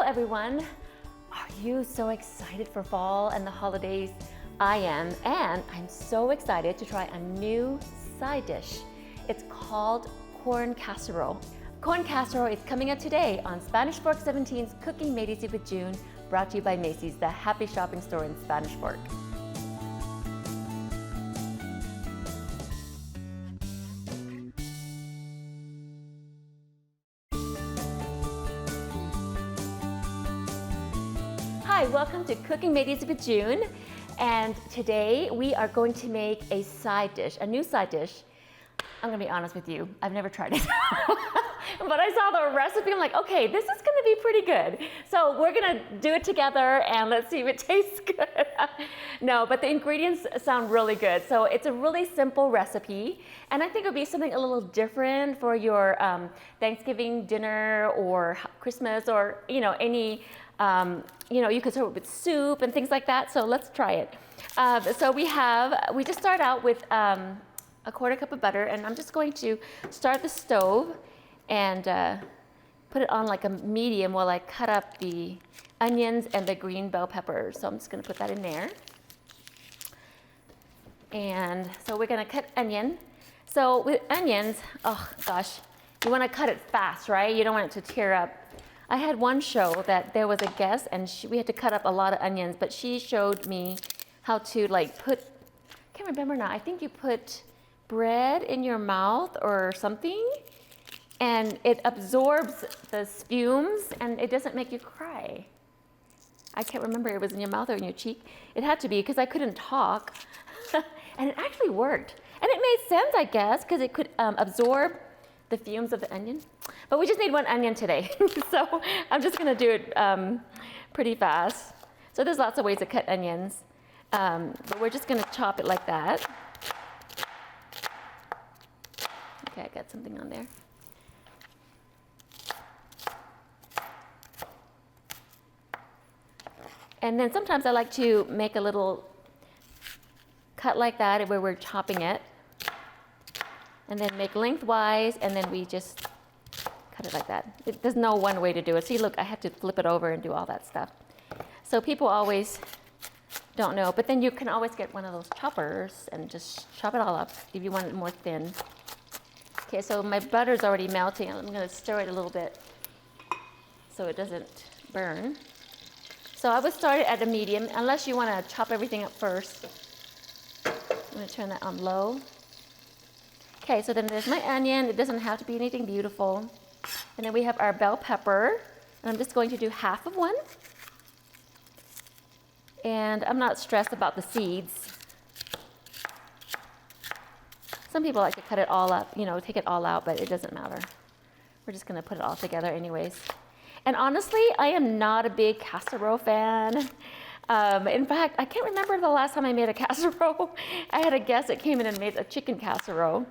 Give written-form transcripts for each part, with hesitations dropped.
everyone. Are you so excited for fall and the holidays? I am, and I'm so excited to try a new side dish. It's called corn casserole. Corn casserole is coming up today on Spanish Fork 17's Cooking Made Easy with June, brought to you by Macy's, the happy shopping store in Spanish Fork. Hi, welcome to Cooking Made Easy with June. And today we are going to make a side dish, a new side dish. I'm gonna be honest with you, I've never tried it. But I saw the recipe, I'm like, okay, this is gonna be pretty good. So we're gonna do it together and let's see if it tastes good. No, but the ingredients sound really good. So it's a really simple recipe. And I think it'll be something a little different for your Thanksgiving dinner or Christmas or, any, you could serve it with soup and things like that. So let's try it. So we just start out with a quarter cup of butter, and I'm just going to start the stove and put it on like a medium while I cut up the onions and the green bell peppers. So I'm just gonna put that in there. And so we're gonna cut onion. So with onions, oh gosh, you wanna cut it fast, right? You don't want it to tear up. I had one show that there was a guest and we had to cut up a lot of onions, but she showed me how to I can't remember now, I think you put bread in your mouth or something and it absorbs the fumes and it doesn't make you cry. I can't remember if it was in your mouth or in your cheek. It had to be because I couldn't talk and it actually worked. And it made sense, I guess, because it could absorb the fumes of the onion. But we just need one onion today. So I'm just gonna do it pretty fast. So there's lots of ways to cut onions, but we're just gonna chop it like that. Okay, I got something on there. And then sometimes I like to make a little cut like that where we're chopping it. And then make lengthwise, and then we just cut it like that. There's no one way to do it. See, look, I have to flip it over and do all that stuff. So people always don't know, but then you can always get one of those choppers and just chop it all up if you want it more thin. Okay, so my butter's already melting. I'm gonna stir it a little bit so it doesn't burn. So I would start it at a medium, unless you wanna chop everything up first. I'm gonna turn that on low. Okay, so then there's my onion. It doesn't have to be anything beautiful. And then we have our bell pepper. And I'm just going to do half of one. And I'm not stressed about the seeds. Some people like to cut it all up, take it all out, but it doesn't matter. We're just gonna put it all together anyways. And honestly, I am not a big casserole fan. In fact, I can't remember the last time I made a casserole. I had a guest that came in and made a chicken casserole.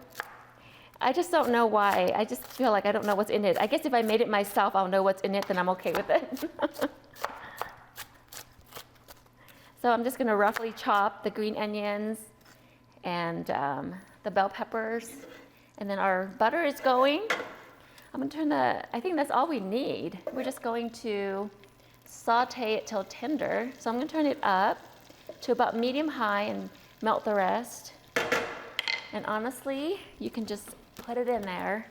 I just don't know why. I just feel like I don't know what's in it. I guess if I made it myself, I'll know what's in it, then I'm okay with it. So I'm just gonna roughly chop the green onions and the bell peppers. And then our butter is going. I'm gonna turn I think that's all we need. We're just going to saute it till tender. So I'm gonna turn it up to about medium high and melt the rest. And honestly, you can just put it in there.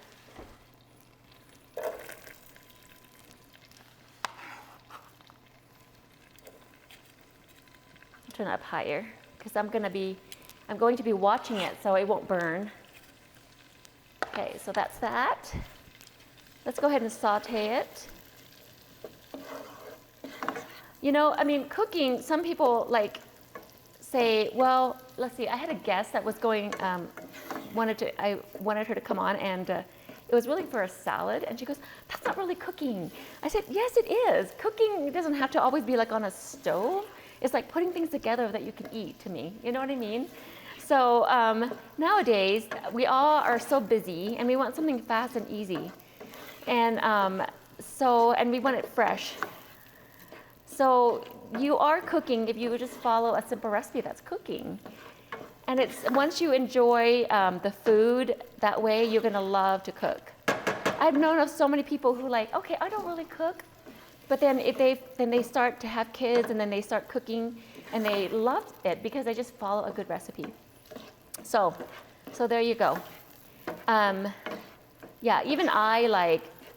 Turn it up higher because I'm going to be watching it so it won't burn. Okay, so that's that. Let's go ahead and saute it. Cooking, some people say, well, let's see, I had a guest that was going, I wanted her to come on, and it was really for a salad, and she goes, that's not really cooking. I said, yes, it is. Cooking doesn't have to always be on a stove. It's like putting things together that you can eat, to me. You know what I mean? So nowadays, we all are so busy, and we want something fast and easy. And and we want it fresh. So you are cooking if you just follow a simple recipe that's cooking. And once you enjoy the food that way, you're gonna love to cook. I've known of so many people who okay, I don't really cook, But then they start to have kids and then they start cooking and they love it because they just follow a good recipe. So there you go. Yeah, even I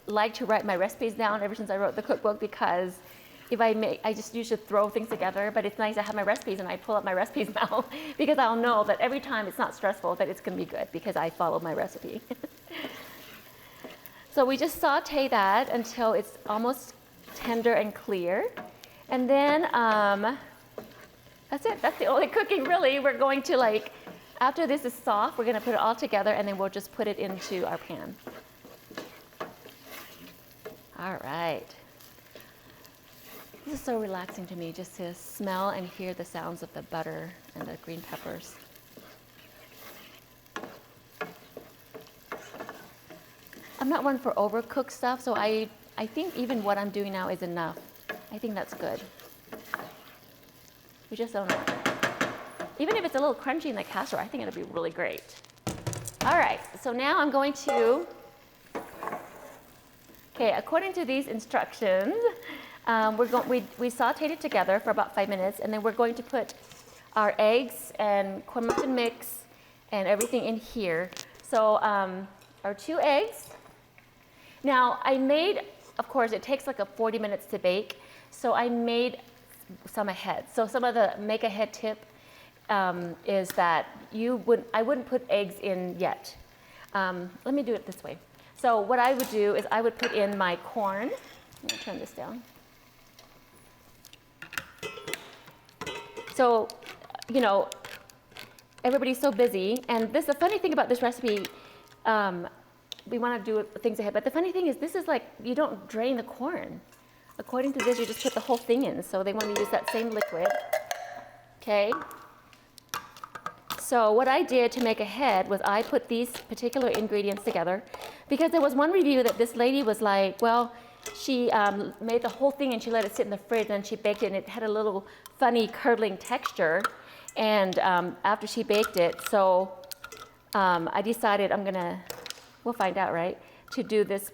like to write my recipes down ever since I wrote the cookbook, because if I just usually throw things together, but it's nice to have my recipes and I pull up my recipes now because I'll know that every time it's not stressful, that it's going to be good because I followed my recipe. So we just saute that until it's almost tender and clear. And then that's it. That's the only cooking really. We're going to after this is soft, we're going to put it all together and then we'll just put it into our pan. All right. This is so relaxing to me just to smell and hear the sounds of the butter and the green peppers. I'm not one for overcooked stuff, so I think even what I'm doing now is enough. I think that's good. We just don't know. Even if it's a little crunchy in the casserole, I think it'll be really great. All right, so now I'm going to, okay, according to these instructions, we sauteed it together for about 5 minutes, and then we're going to put our eggs and corn muffin mix and everything in here. So our 2 eggs. Now I made, of course, it takes 40 minutes to bake, so I made some ahead. So some of the make ahead tip is that I wouldn't put eggs in yet. Let me do it this way. So what I would do is I would put in my corn. Let me turn this down. So, everybody's so busy, and the funny thing about this recipe, we want to do things ahead, but the funny thing is this is you don't drain the corn. According to this, you just put the whole thing in, so they want to use that same liquid. Okay? So what I did to make ahead was I put these particular ingredients together, because there was one review that this lady was like, well, she made the whole thing and she let it sit in the fridge and she baked it and it had a little funny curdling texture, and after she baked it, so I decided we'll find out, right, to do this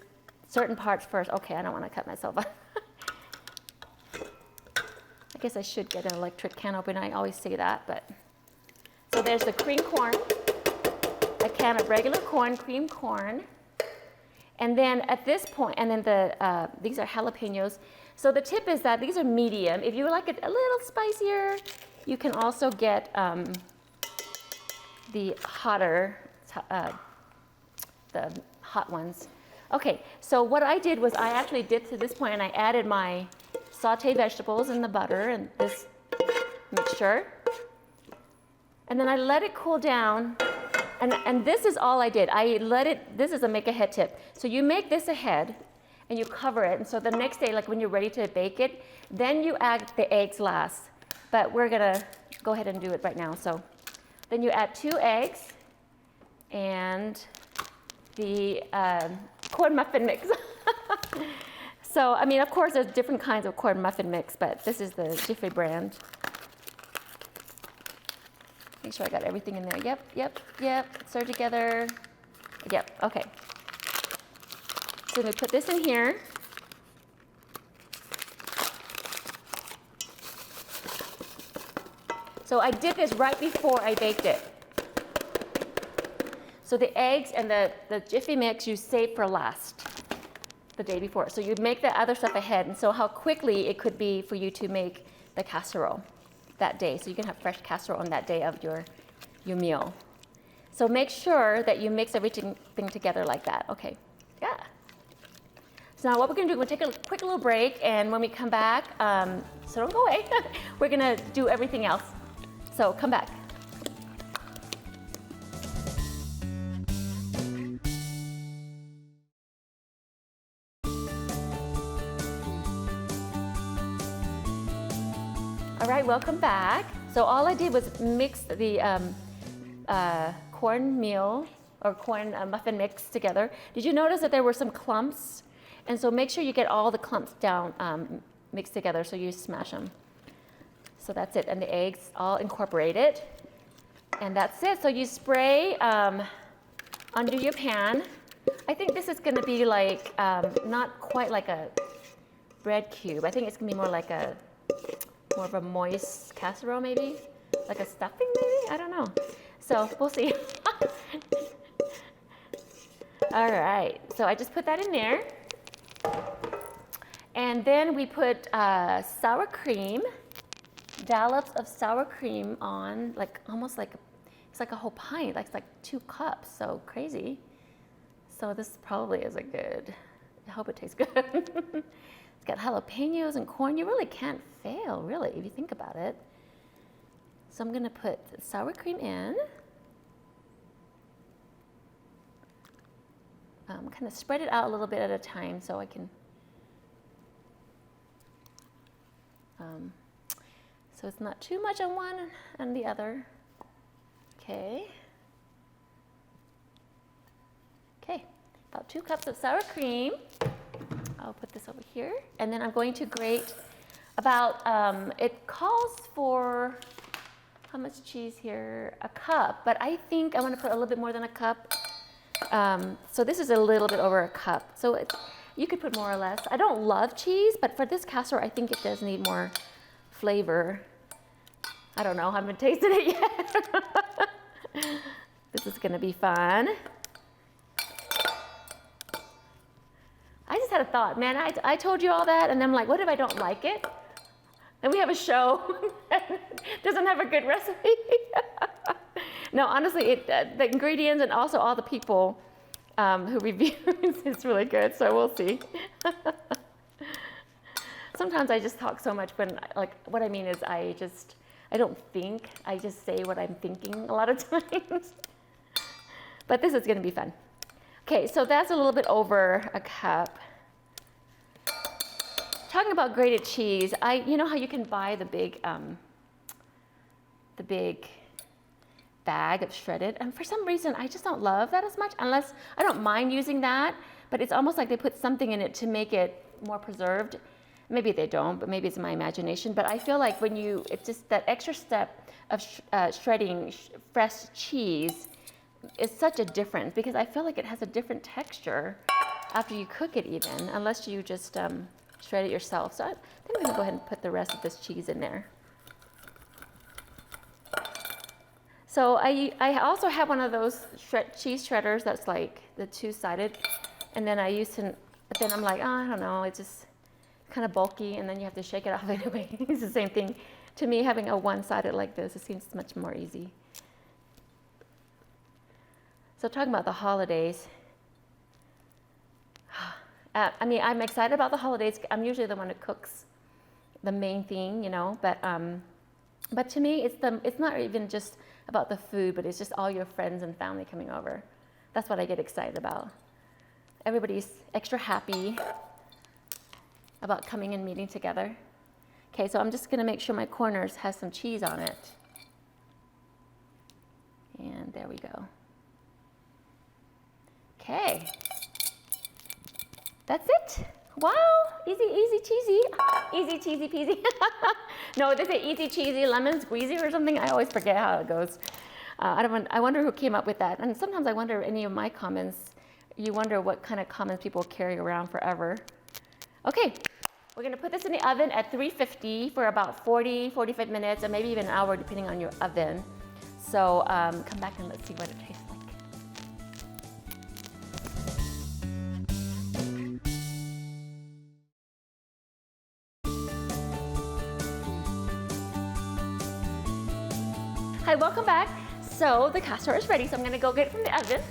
certain parts first. Okay, I don't want to cut myself up. I guess I should get an electric can opener. I always say that, but. So there's the cream corn, a can of regular corn, cream corn. And then at this point, and then these are jalapenos. So the tip is that these are medium. If you like it a little spicier, you can also get the hotter, the hot ones. Okay, so what I did was I actually dipped to this point and I added my sauteed vegetables in the butter and this mixture. And then I let it cool down. And this is all I did. This is a make ahead tip. So you make this ahead and you cover it. And so the next day, when you're ready to bake it, then you add the eggs last. But we're gonna go ahead and do it right now. So then you add 2 eggs and the corn muffin mix. So, of course, there's different kinds of corn muffin mix, but this is the Jiffy brand. Make sure I got everything in there. Yep. Stir together. Yep, okay. So we put this in here. So I did this right before I baked it. So the eggs and the Jiffy mix you save for last, the day before. So you make the other stuff ahead, and so how quickly it could be for you to make the casserole that day. So you can have fresh casserole on that day of your meal. So make sure that you mix everything together like that. Okay, yeah. So now what we're gonna do, we're gonna take a quick little break, and when we come back, so don't go away, we're gonna do everything else. So come back. All right, welcome back. So all I did was mix the cornmeal or corn muffin mix together. Did you notice that there were some clumps? And so make sure you get all the clumps down mixed together, so you smash them. So that's it, and the eggs all incorporated. And that's it. So you spray under your pan. I think this is gonna be not quite like a bread cube. I think it's gonna be more of a moist casserole maybe, like a stuffing maybe. I don't know. So we'll see. All right. So I just put that in there, and then we put sour cream, dollops of sour cream on, like almost like it's like a whole pint. Like it's like 2 cups. So crazy. So this probably is a good. I hope it tastes good. It's got jalapenos and corn. You really can't fail, really, if you think about it. So I'm going to put sour cream in. Kind of spread it out a little bit at a time so I can. So it's not too much on one and the other. Okay. Okay, about 2 cups of sour cream. I'll put this over here. And then I'm going to grate about, it calls for, how much cheese here? A cup, but I think I want to put a little bit more than a cup. So this is a little bit over a cup. So you could put more or less. I don't love cheese, but for this casserole, I think it does need more flavor. I don't know, I haven't tasted it yet. This is gonna be fun. I just had a thought, man, I told you all that, and I'm like, what if I don't like it? And we have a show that doesn't have a good recipe. No, honestly, the ingredients and also all the people who review it's really good, so we'll see. Sometimes I just talk so much when, like, what I mean is I don't think, I just say what I'm thinking a lot of times. But this is gonna be fun. Okay, so that's a little bit over a cup. Talking about grated cheese, you know how you can buy the big bag of shredded, and for some reason I just don't love that as much, unless I don't mind using that, but it's almost like they put something in it to make it more preserved. Maybe they don't, but maybe it's my imagination. But I feel like when it's just that extra step of shredding fresh cheese is such a difference, because I feel like it has a different texture after you cook it even, unless you just shred it yourself. So I think I'm gonna go ahead and put the rest of this cheese in there. So I also have one of those cheese shredders that's like the 2-sided, and then but then I'm like, oh, I don't know, it's just kind of bulky, and then you have to shake it off anyway. It's the same thing. To me, having a 1-sided like this, it seems much more easy. So talking about the holidays, I mean, I'm excited about the holidays. I'm usually the one who cooks the main thing, you know, but to me, it's not even just about the food, but it's just all your friends and family coming over. That's what I get excited about. Everybody's extra happy about coming and meeting together. Okay, so I'm just gonna make sure my corners has some cheese on it. And there we go. Okay, that's it. Wow, easy, easy, cheesy. Easy, cheesy, peasy. No, they say easy, cheesy, lemon squeezy or something. I always forget how it goes. I wonder who came up with that. And sometimes I wonder any of my comments, you wonder what kind of comments people carry around forever. Okay, we're gonna put this in the oven at 350 for about 40, 45 minutes, and maybe even an hour depending on your oven. So come back and let's see what it tastes like. Hi, welcome back. So the casserole is ready, so I'm gonna go get it from the oven.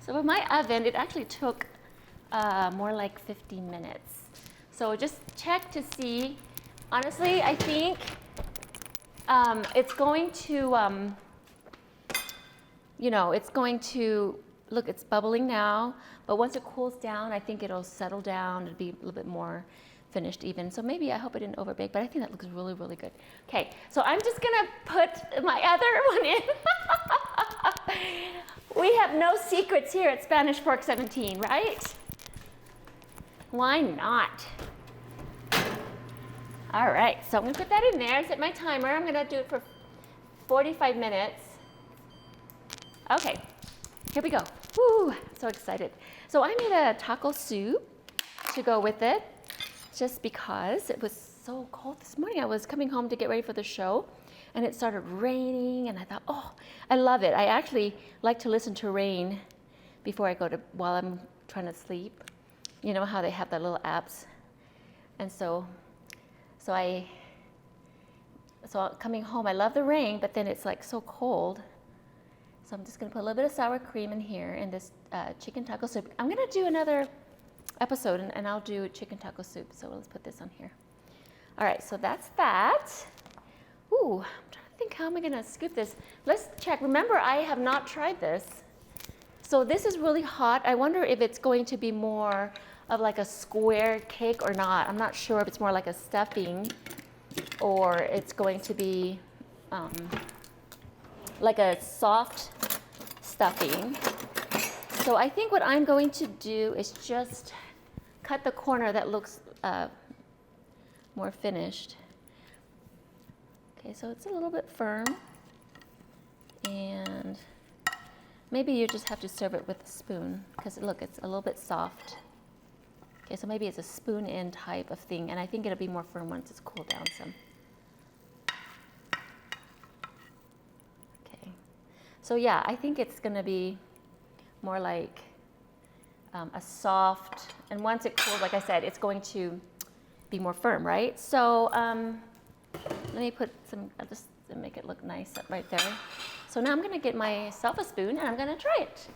So with my oven, it actually took more like 15 minutes. So just check to see. Honestly, I think it's going to, it's going to, look, it's bubbling now, but once it cools down, I think it'll settle down. It'll be a little bit more finished even. So maybe, I hope it didn't overbake, but I think that looks really, really good. Okay, so I'm just gonna put my other one in. We have no secrets here at Spanish Fork 17, right? Why not? All right, so I'm gonna put that in there, set my timer. I'm gonna do it for 45 minutes. Okay, Here we go. Woo, so excited. So I made a taco soup to go with it just because it was so cold this morning. I was coming home to get ready for the show and it started raining and I thought, oh, I love it. I actually like to listen to rain before I go to, while I'm trying to sleep. You know how they have the little apps? And so coming home, I love the rain, but then it's like so cold. So I'm just gonna put a little bit of sour cream in here in this chicken taco soup. I'm gonna do another episode and I'll do chicken taco soup. So let's put this on here. All right, so that's that. Ooh, I'm trying to think how am I gonna scoop this. Let's check. Remember, I have not tried this. So this is really hot. I wonder if it's going to be more of like a square cake or not. I'm not sure if it's more like a stuffing or it's going to be like a soft stuffing. So I think what I'm going to do is just cut the corner that looks more finished. Okay, so it's a little bit firm. And maybe you just have to serve it with a spoon because look, it's a little bit soft. Okay, so maybe it's a spoon in type of thing, and I think it'll be more firm once it's cooled down some. Okay, so yeah, I think it's gonna be more like a soft, and once it cools, like I said, it's going to be more firm, right? So let me put some, I'll just make it look nice up right there. So now I'm gonna get myself a spoon and I'm gonna try it.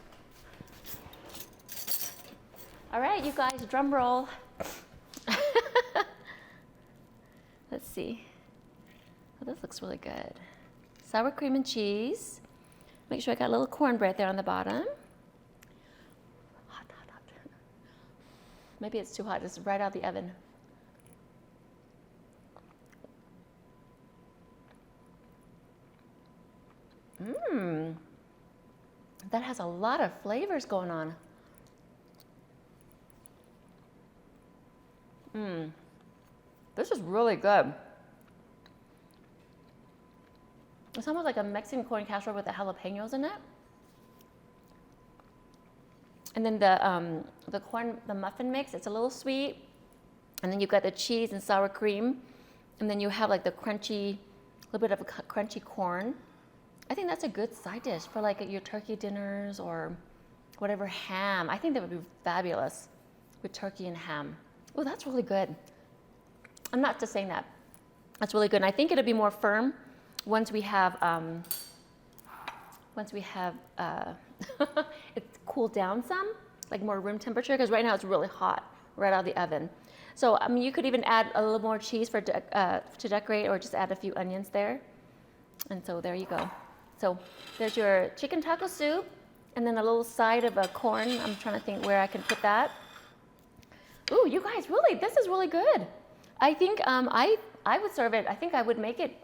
All right, you guys, drum roll. Let's see. Oh, this looks really good. Sour cream and cheese. Make sure I got a little cornbread there on the bottom. Hot, hot, hot. Maybe it's too hot, it's right out of the oven. Mmm. That has a lot of flavors going on. Mmm. This is really good. It's almost like a Mexican corn casserole with the jalapenos in it. And then the muffin mix, it's a little sweet. And then you've got the cheese and sour cream. And then you have like the crunchy, a little bit of a crunchy corn. I think that's a good side dish for like your turkey dinners or whatever ham. I think that would be fabulous with turkey and ham. Oh, that's really good. I'm not just saying that. That's really good. And I think it'll be more firm once we have it's cooled down some, like more room temperature, because right now it's really hot right out of the oven. So I mean, you could even add a little more cheese for to decorate, or just add a few onions there. And so there you go. So there's your chicken taco soup, and then a little side of a corn. I'm trying to think where I can put that. Ooh, you guys, really, this is really good. I think I would serve it. I think I would make it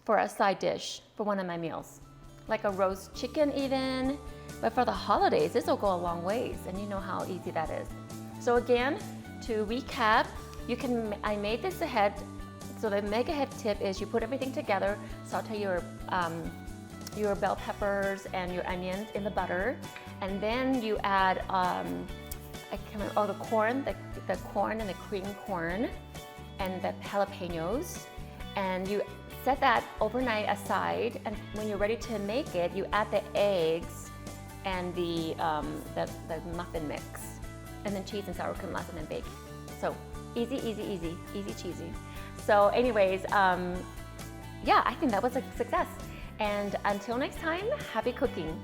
for a side dish for one of my meals, like a roast chicken even. But for the holidays, this will go a long ways, and you know how easy that is. So again, to recap, I made this ahead. So the make ahead tip is you put everything together, saute your bell peppers and your onions in the butter, and then you add the corn, the corn and the cream corn, and the jalapenos, and you set that overnight aside. And when you're ready to make it, you add the eggs and the muffin mix, and then cheese and sour cream last, and then bake. So easy, easy, easy, easy cheesy. So anyways, yeah, I think that was a success. And until next time, happy cooking.